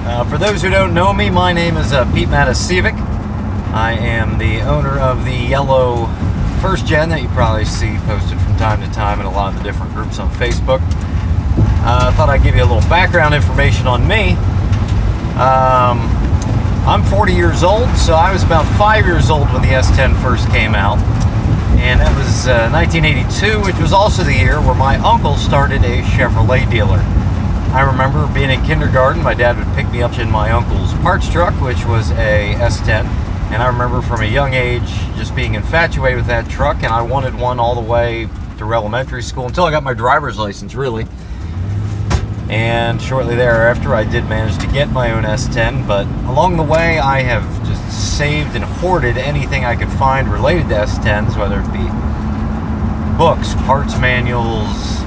For those who don't know me, my name is Pete Mattis Civic. I am the owner of the yellow first gen that you probably see posted from time to time in a lot of the different groups on Facebook. I thought I'd give you a little background information on me. I'm 40 years old, so I was about 5 years old when the S10 first came out. And that was 1982, which was also the year where my uncle started a Chevrolet dealer. I remember being in kindergarten, my dad would pick me up in my uncle's parts truck, which was a S10. And I remember from a young age just being infatuated with that truck, and I wanted one all the way through elementary school until I got my driver's license, really. And shortly thereafter, I did manage to get my own S10, but along the way, I have just saved and hoarded anything I could find related to S10s, whether it be books, parts manuals,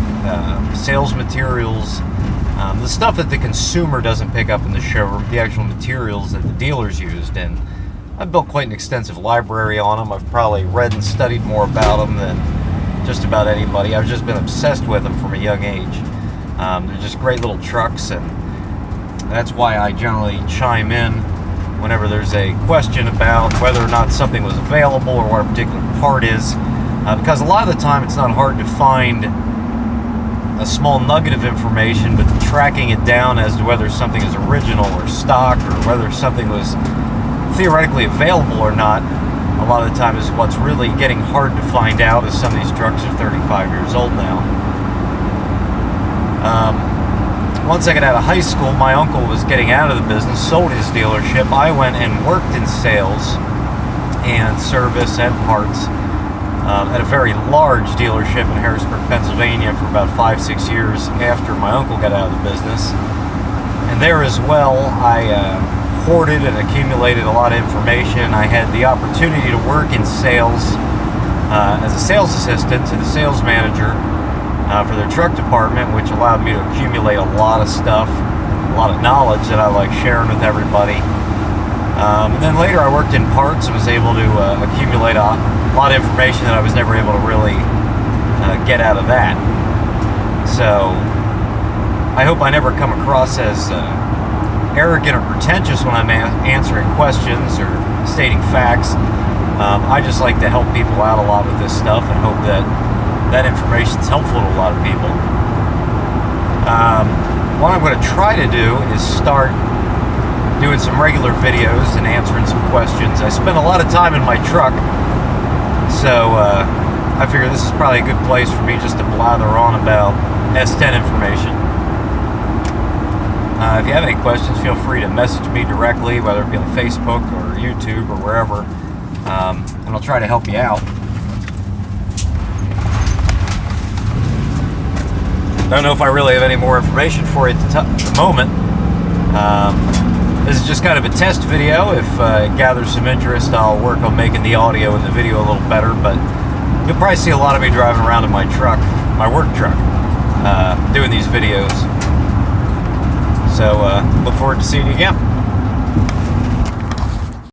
sales materials, the stuff that the consumer doesn't pick up in the showroom, the actual materials that the dealers used. And I've built quite an extensive library on them. I've probably read and studied more about them than just about anybody. I've just been obsessed with them from a young age. They're just great little trucks, and that's why I generally chime in whenever there's a question about whether or not something was available or what a particular part is, because a lot of the time it's not hard to find a small nugget of information, but tracking it down as to whether something is original or stock or whether something was theoretically available or not, a lot of the time is what's really getting hard to find out, as some of these trucks are 35 years old now. Once I got out of high school, my uncle was getting out of the business, sold his dealership. I went and worked in sales and service and parts at a very large dealership in Harrisburg, Pennsylvania for about 5-6 years after my uncle got out of the business. And there as well, I hoarded and accumulated a lot of information. I had the opportunity to work in sales as a sales assistant to the sales manager for their truck department, which allowed me to accumulate a lot of stuff, a lot of knowledge that I like sharing with everybody. And then later I worked in parts and was able to accumulate a lot of information that I was never able to really get out of that. So I hope I never come across as arrogant or pretentious when I'm answering questions or stating facts. I just like to help people out a lot with this stuff and hope that that information is helpful to a lot of people. What I'm going to try to do is start doing some regular videos and answering some questions. I spend a lot of time in my truck, so I figure this is probably a good place for me just to blather on about S10 information. If you have any questions, feel free to message me directly, whether it be on Facebook or YouTube or wherever, and I'll try to help you out. Don't know if I really have any more information for you at the moment. This is just kind of a test video. If it gathers some interest, I'll work on making the audio and the video a little better, but you'll probably see a lot of me driving around in my truck, my work truck, doing these videos. So look forward to seeing you again.